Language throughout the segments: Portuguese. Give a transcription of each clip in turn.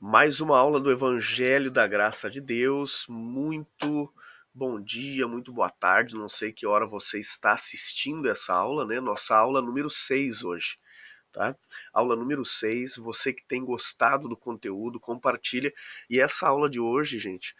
Mais uma aula do Evangelho da Graça de Deus. Muito bom dia, muito boa tarde. Não sei que hora você está assistindo essa aula, né? Nossa aula número 6 hoje, tá? Aula número 6. Você que tem gostado do conteúdo, compartilha. E essa aula de hoje, gente,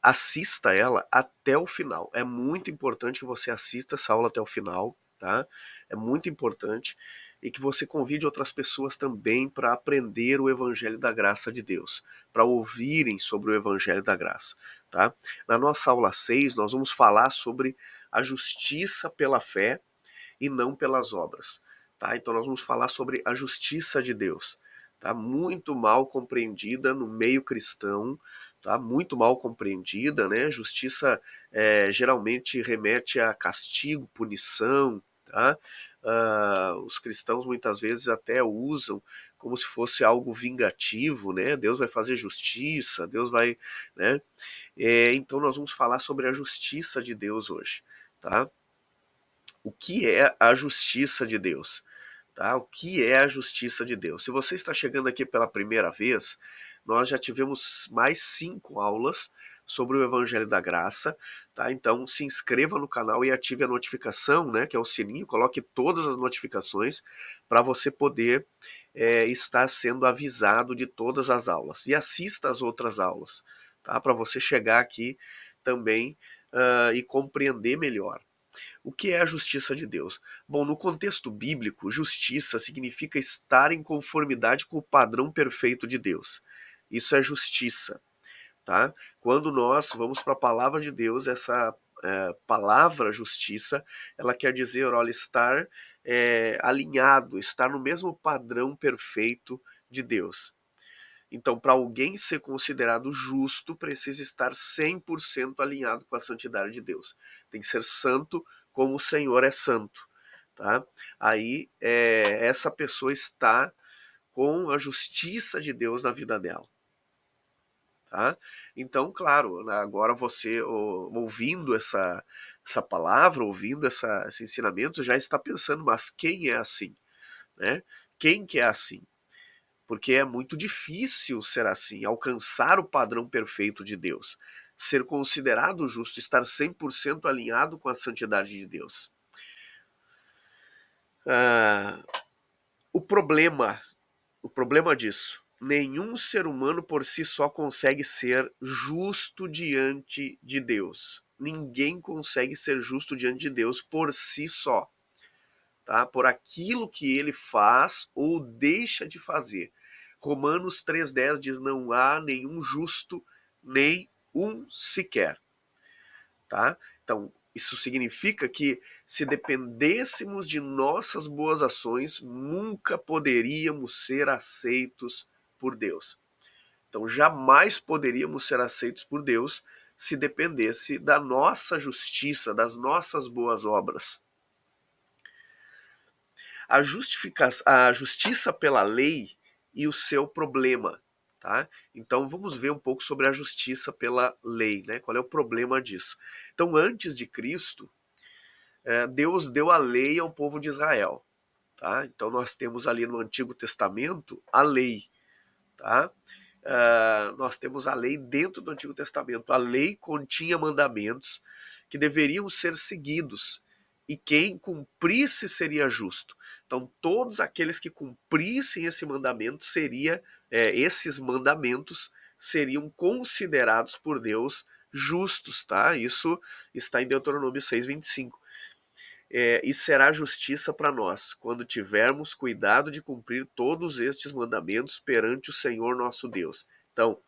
assista ela até o final. É muito importante que você assista essa aula até o final, tá? É muito importante e que você convide outras pessoas também para aprender o Evangelho da Graça de Deus, para ouvirem sobre o Evangelho da Graça, tá? Na nossa aula 6, nós vamos falar sobre a justiça pela fé e não pelas obras, tá? Então nós vamos falar sobre a justiça de Deus, tá? Muito mal compreendida no meio cristão, tá? Muito mal compreendida, né? Justiça geralmente remete a castigo, punição, tá? Os cristãos muitas vezes até usam como se fosse algo vingativo, né? Deus vai fazer justiça, Deus vai, né? Então nós vamos falar sobre a justiça de Deus hoje, tá? O que é a justiça de Deus? Tá? O que é a justiça de Deus? Se você está chegando aqui pela primeira vez, nós já tivemos mais 5 aulas sobre o Evangelho da Graça, tá? Então se inscreva no canal e ative a notificação, né, que é o sininho, coloque todas as notificações para você poder estar sendo avisado de todas as aulas. E assista as outras aulas, tá? Para você chegar aqui também e compreender melhor. O que é a justiça de Deus? Bom, no contexto bíblico, justiça significa estar em conformidade com o padrão perfeito de Deus. Isso é justiça, tá? Quando nós vamos para a palavra de Deus, essa palavra justiça, ela quer dizer, olha, estar alinhado, estar no mesmo padrão perfeito de Deus. Então, para alguém ser considerado justo, precisa estar 100% alinhado com a santidade de Deus. Tem que ser santo como o Senhor é santo, tá? Aí, essa pessoa está com a justiça de Deus na vida dela, tá? Então, claro, agora você ouvindo essa palavra, ouvindo esse ensinamento, já está pensando, mas quem é assim, né? Quem que é assim? Porque é muito difícil ser assim, alcançar o padrão perfeito de Deus, ser considerado justo, estar 100% alinhado com a santidade de Deus. Ah, o problema, o problema disso, nenhum ser humano por si só consegue ser justo diante de Deus. Ninguém consegue ser justo diante de Deus por si só, tá? Por aquilo que ele faz ou deixa de fazer. Romanos 3,10 diz: não há nenhum justo, nem um sequer. Tá? Então, isso significa que se dependêssemos de nossas boas ações, nunca poderíamos ser aceitos por Deus. Então, jamais poderíamos ser aceitos por Deus se dependesse da nossa justiça, das nossas boas obras. A justiça pela lei e o seu problema, tá? Então vamos ver um pouco sobre a justiça pela lei, né? Qual é o problema disso? Então, antes de Cristo, Deus deu a lei ao povo de Israel, tá? Então nós temos ali no Antigo Testamento a lei, tá? Nós temos a lei dentro do Antigo Testamento. A lei continha mandamentos que deveriam ser seguidos e quem cumprisse seria justo. Então, todos aqueles que cumprissem esse mandamento esses mandamentos seriam considerados por Deus justos, tá? Isso está em Deuteronômio 6:25. E será justiça para nós, quando tivermos cuidado de cumprir todos estes mandamentos perante o Senhor nosso Deus. Então,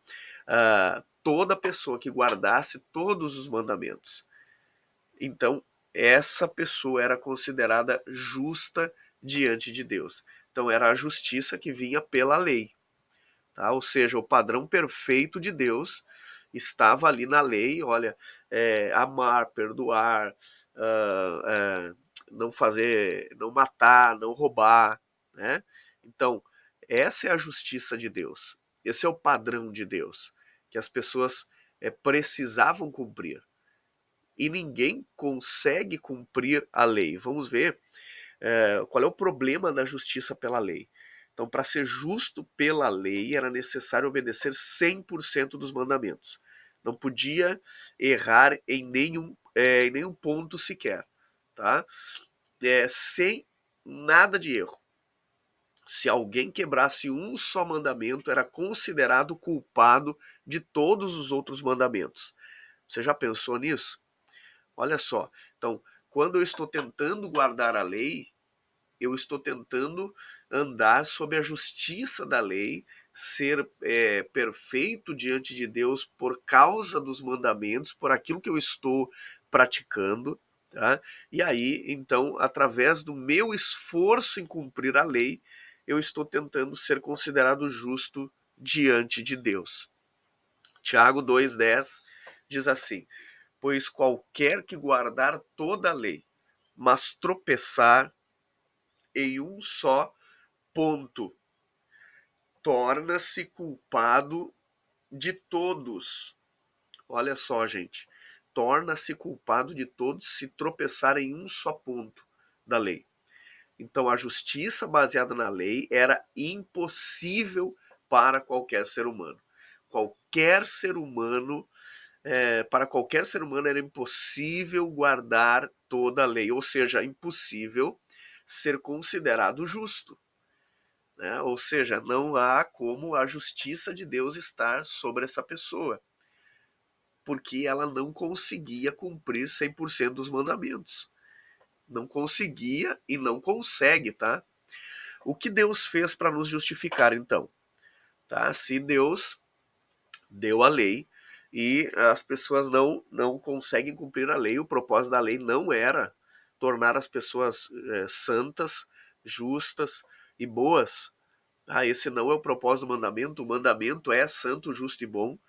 toda pessoa que guardasse todos os mandamentos, então essa pessoa era considerada justa diante de Deus. Então, era a justiça que vinha pela lei, tá? Ou seja, o padrão perfeito de Deus estava ali na lei, olha, amar, perdoar, ah, é, não fazer, não matar, não roubar, né? Então, essa é a justiça de Deus. Esse é o padrão de Deus, que as pessoas precisavam cumprir. E ninguém consegue cumprir a lei. Vamos ver qual é o problema da justiça pela lei. Então, para ser justo pela lei, era necessário obedecer 100% dos mandamentos. Não podia errar em nenhum ponto sequer, tá? Sem nada de erro. Se alguém quebrasse um só mandamento, era considerado culpado de todos os outros mandamentos. Você já pensou nisso? Olha só. Então, quando eu estou tentando guardar a lei, eu estou tentando andar sob a justiça da lei, ser perfeito diante de Deus por causa dos mandamentos, por aquilo que eu estou praticando. Tá? E aí, então, através do meu esforço em cumprir a lei, eu estou tentando ser considerado justo diante de Deus. Tiago 2,10 diz assim: pois qualquer que guardar toda a lei, mas tropeçar em um só ponto, torna-se culpado de todos. Olha só, gente. Torna-se culpado de todos se tropeçar em um só ponto da lei. Então, a justiça baseada na lei era impossível para qualquer ser humano. Qualquer ser humano, para qualquer ser humano era impossível guardar toda a lei, ou seja, impossível ser considerado justo. Né? Ou seja, não há como a justiça de Deus estar sobre essa pessoa, porque ela não conseguia cumprir 100% dos mandamentos. Não conseguia e não consegue, tá? O que Deus fez para nos justificar, então? Tá? Se Deus deu a lei e as pessoas não conseguem cumprir a lei, o propósito da lei não era tornar as pessoas santas, justas e boas. Esse não é o propósito do mandamento. O mandamento é santo, justo e bom,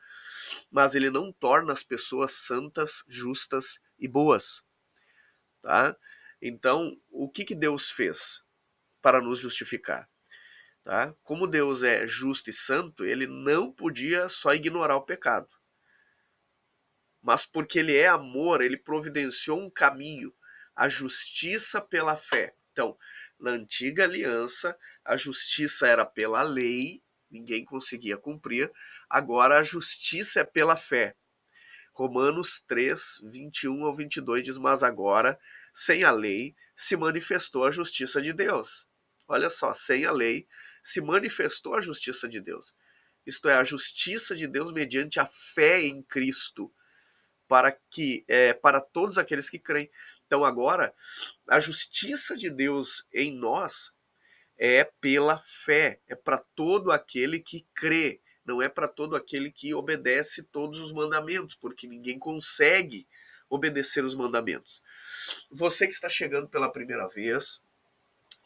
mas ele não torna as pessoas santas, justas e boas. Tá? Então, o que Deus fez para nos justificar? Tá? Como Deus é justo e santo, ele não podia só ignorar o pecado. Mas porque ele é amor, ele providenciou um caminho, a justiça pela fé. Então, na antiga aliança, a justiça era pela lei, ninguém conseguia cumprir. Agora a justiça é pela fé. Romanos 3, 21 ao 22 diz: mas agora, sem a lei, se manifestou a justiça de Deus. Olha só, sem a lei, se manifestou a justiça de Deus. Isto é, a justiça de Deus mediante a fé em Cristo, para todos aqueles que creem. Então agora, a justiça de Deus em nós é pela fé, é para todo aquele que crê, não é para todo aquele que obedece todos os mandamentos, porque ninguém consegue obedecer os mandamentos. Você que está chegando pela primeira vez,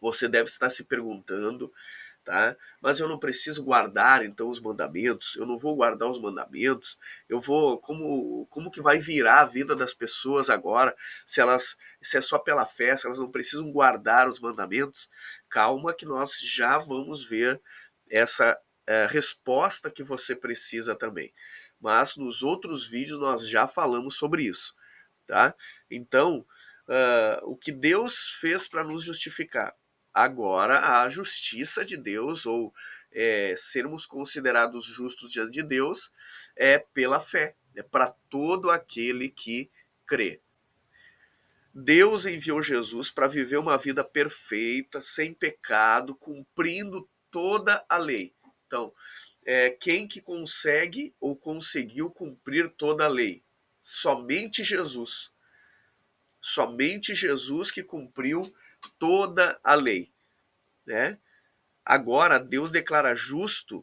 você deve estar se perguntando: tá? Mas eu não preciso guardar então os mandamentos, eu não vou guardar os mandamentos, eu vou, como que vai virar a vida das pessoas agora, se é só pela fé, se elas não precisam guardar os mandamentos? Calma que nós já vamos ver essa resposta que você precisa também. Mas nos outros vídeos nós já falamos sobre isso, tá? Então, o que Deus fez para nos justificar? Agora, a justiça de Deus, ou sermos considerados justos diante de Deus, é pela fé, é para todo aquele que crê. Deus enviou Jesus para viver uma vida perfeita, sem pecado, cumprindo toda a lei. Então, quem que consegue ou conseguiu cumprir toda a lei? Somente Jesus. Somente Jesus que cumpriu toda a lei, né? Agora Deus declara justo,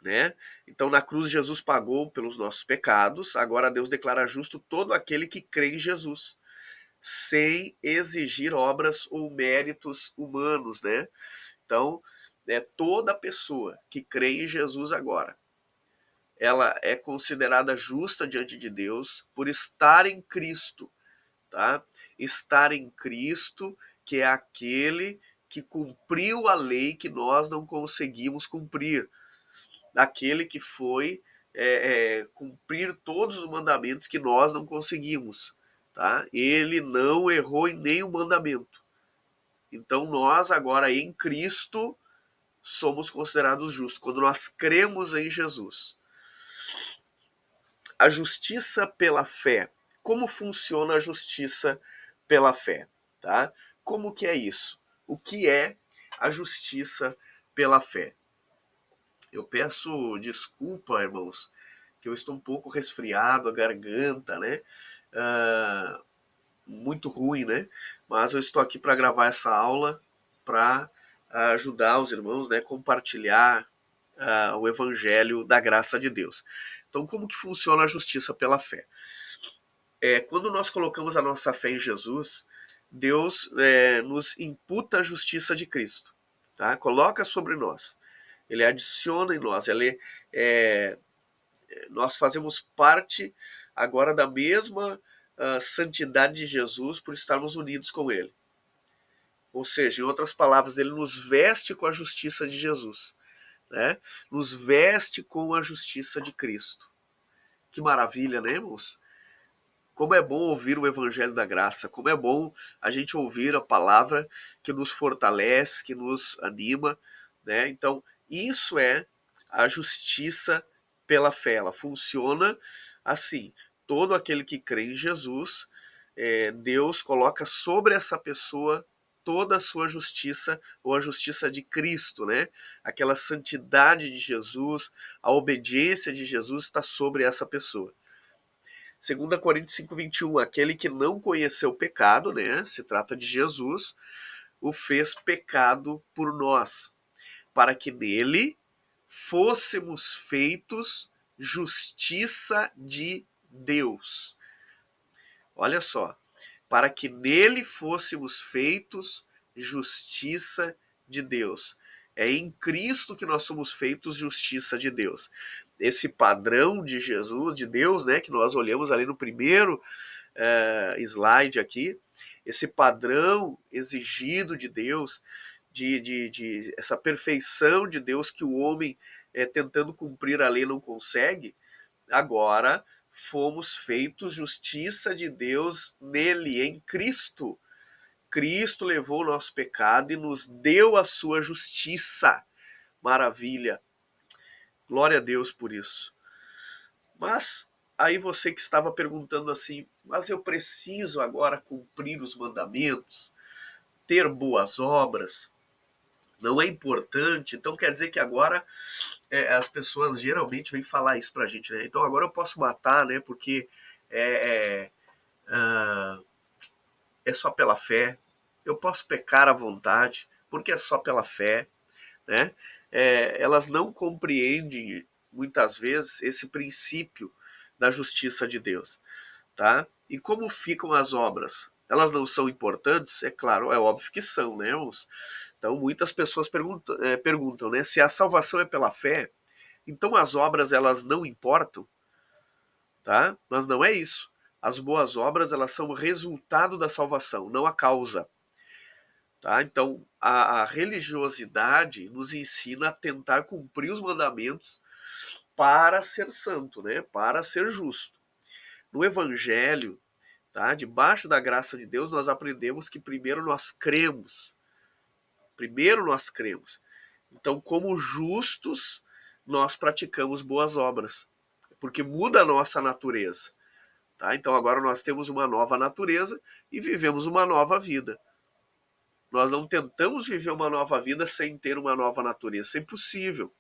né? Então na cruz Jesus pagou pelos nossos pecados, agora Deus declara justo todo aquele que crê em Jesus, sem exigir obras ou méritos humanos, né? Então, toda pessoa que crê em Jesus agora, ela é considerada justa diante de Deus por estar em Cristo, tá? Estar em Cristo, que é aquele que cumpriu a lei que nós não conseguimos cumprir, aquele que foi cumprir todos os mandamentos que nós não conseguimos, tá? Ele não errou em nenhum mandamento. Então nós agora em Cristo somos considerados justos, quando nós cremos em Jesus. A justiça pela fé. Como funciona a justiça pela fé? Tá? Como que é isso? O que é a justiça pela fé? Eu peço desculpa, irmãos, que eu estou um pouco resfriado, a garganta, né? Muito ruim, né? Mas eu estou aqui para gravar essa aula para ajudar os irmãos, né? Compartilhar o evangelho da graça de Deus. Então, como que funciona a justiça pela fé? Quando nós colocamos a nossa fé em Jesus, Deus nos imputa a justiça de Cristo, tá? Coloca sobre nós. Ele adiciona em nós. Nós fazemos parte agora da mesma santidade de Jesus por estarmos unidos com Ele. Ou seja, em outras palavras, Ele nos veste com a justiça de Jesus, né? Nos veste com a justiça de Cristo. Que maravilha, né, irmãos? Como é bom ouvir o Evangelho da Graça, como é bom a gente ouvir a palavra que nos fortalece, que nos anima, né? Então, isso é a justiça pela fé. Ela funciona assim: todo aquele que crê em Jesus, Deus coloca sobre essa pessoa toda a sua justiça, ou a justiça de Cristo, né? Aquela santidade de Jesus, a obediência de Jesus está sobre essa pessoa. 2 Coríntios 5:21, aquele que não conheceu o pecado, né, se trata de Jesus, o fez pecado por nós, para que nele fôssemos feitos justiça de Deus. Olha só, para que nele fôssemos feitos justiça de Deus. É em Cristo que nós somos feitos justiça de Deus. Esse padrão de Jesus, de Deus, né, que nós olhamos ali no primeiro slide aqui, esse padrão exigido de Deus, de essa perfeição de Deus que o homem, tentando cumprir a lei, não consegue, agora fomos feitos justiça de Deus nele, em Cristo. Cristo levou o nosso pecado e nos deu a sua justiça. Maravilha. Glória a Deus por isso. Mas aí você que estava perguntando assim, mas eu preciso agora cumprir os mandamentos, ter boas obras, não é importante? Então quer dizer que agora as pessoas geralmente vêm falar isso pra gente, né? Então agora eu posso matar, né? Porque é, é, é só pela fé. Eu posso pecar à vontade, porque é só pela fé, né? Elas não compreendem muitas vezes esse princípio da justiça de Deus, tá? E como ficam as obras? Elas não são importantes? É claro, é óbvio que são, né, irmãos? Então muitas pessoas perguntam, né, se a salvação é pela fé, então as obras elas não importam, tá? Mas não é isso. As boas obras elas são o resultado da salvação, não a causa. Tá? Então, a religiosidade nos ensina a tentar cumprir os mandamentos para ser santo, né? Para ser justo. No Evangelho, tá? Debaixo da graça de Deus, nós aprendemos que primeiro nós cremos. Primeiro nós cremos. Então, como justos, nós praticamos boas obras, porque muda a nossa natureza. Tá? Então, agora nós temos uma nova natureza e vivemos uma nova vida. Nós não tentamos viver uma nova vida sem ter uma nova natureza. Isso é impossível.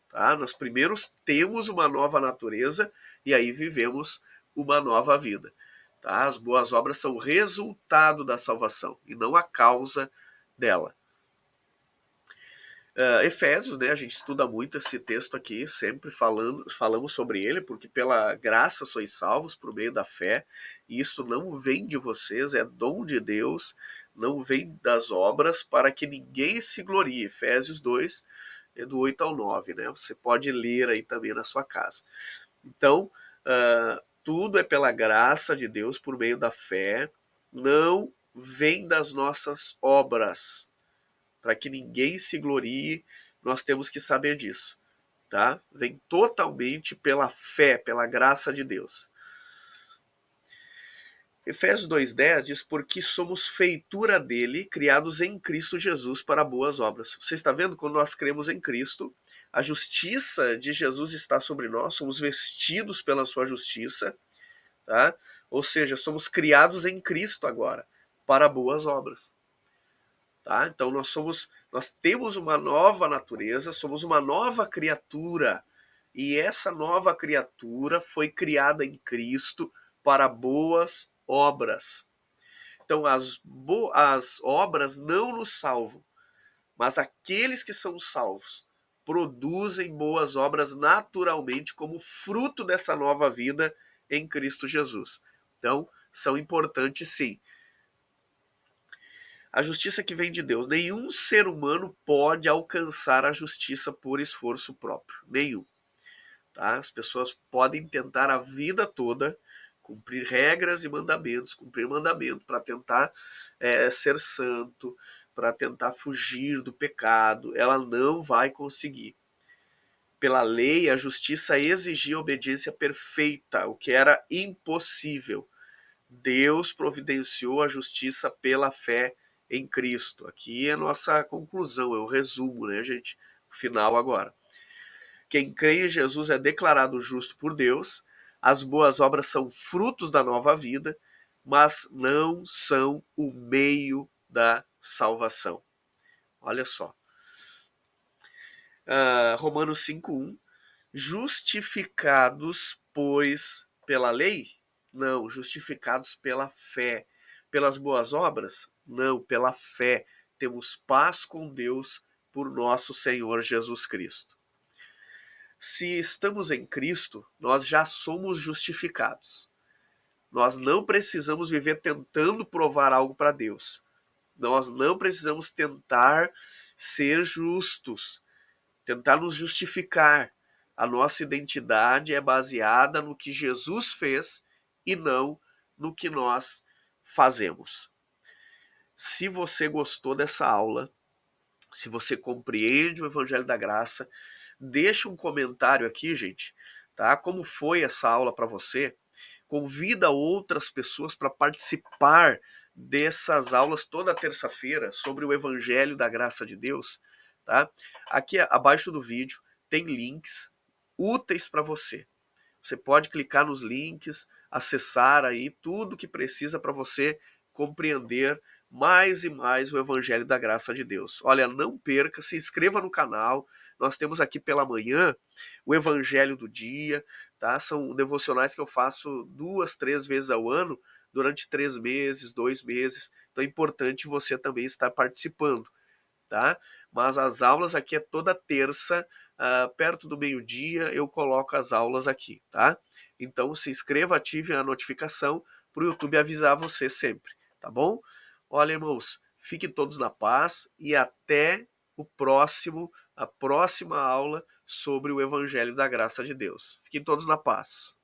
Tá? Nós primeiro temos uma nova natureza e aí vivemos uma nova vida. Tá? As boas obras são resultado da salvação e não a causa dela. Efésios, né, a gente estuda muito esse texto aqui, sempre falamos sobre ele, porque pela graça sois salvos por meio da fé, e isto não vem de vocês, é dom de Deus, não vem das obras, para que ninguém se glorie. Efésios 2, do 8 ao 9, né? Você pode ler aí também na sua casa. Então, tudo é pela graça de Deus por meio da fé, não vem das nossas obras, para que ninguém se glorie, nós temos que saber disso, tá? Vem totalmente pela fé, pela graça de Deus. Efésios 2:10 diz: porque somos feitura dele, criados em Cristo Jesus para boas obras. Você está vendo? Quando nós cremos em Cristo, a justiça de Jesus está sobre nós, somos vestidos pela sua justiça, tá? Ou seja, somos criados em Cristo agora para boas obras, tá? Então nós temos uma nova natureza, somos uma nova criatura. E essa nova criatura foi criada em Cristo para boas obras. Então as obras não nos salvam, mas aqueles que são salvos produzem boas obras naturalmente como fruto dessa nova vida em Cristo Jesus. Então, são importantes sim. A justiça que vem de Deus. Nenhum ser humano pode alcançar a justiça por esforço próprio. Nenhum. Tá? As pessoas podem tentar a vida toda cumprir regras e mandamentos, cumprir mandamento para tentar ser santo, para tentar fugir do pecado. Ela não vai conseguir. Pela lei, a justiça exigia obediência perfeita, o que era impossível. Deus providenciou a justiça pela fé em Cristo. Aqui é a nossa conclusão, é o resumo, né, gente? O final agora. Quem crê em Jesus é declarado justo por Deus. As boas obras são frutos da nova vida, mas não são o meio da salvação. Olha só. Romanos 5:1. Justificados, pois, pela lei? Não, justificados pela fé. Pelas boas obras? Não, pela fé. Temos paz com Deus por nosso Senhor Jesus Cristo. Se estamos em Cristo, nós já somos justificados. Nós não precisamos viver tentando provar algo para Deus. Nós não precisamos tentar ser justos, tentar nos justificar. A nossa identidade é baseada no que Jesus fez e não no que nós fazemos. Se você gostou dessa aula, se você compreende o Evangelho da Graça, deixa um comentário aqui, gente, tá? Como foi essa aula para você? Convida outras pessoas para participar dessas aulas toda terça-feira sobre o Evangelho da Graça de Deus, tá? Aqui abaixo do vídeo tem links úteis para você. Você pode clicar nos links, acessar aí tudo que precisa para você compreender mais e mais o Evangelho da Graça de Deus. Olha, não perca, se inscreva no canal. Nós temos aqui pela manhã o Evangelho do Dia, tá? São devocionais que eu faço 2, 3 vezes ao ano, durante 3 meses, 2 meses. Então é importante você também estar participando, tá? Mas as aulas aqui é toda terça, perto do meio-dia, eu coloco as aulas aqui, tá? Então se inscreva, ative a notificação para o YouTube avisar você sempre, tá bom? Olha, irmãos, fiquem todos na paz e até a próxima aula sobre o Evangelho da Graça de Deus. Fiquem todos na paz.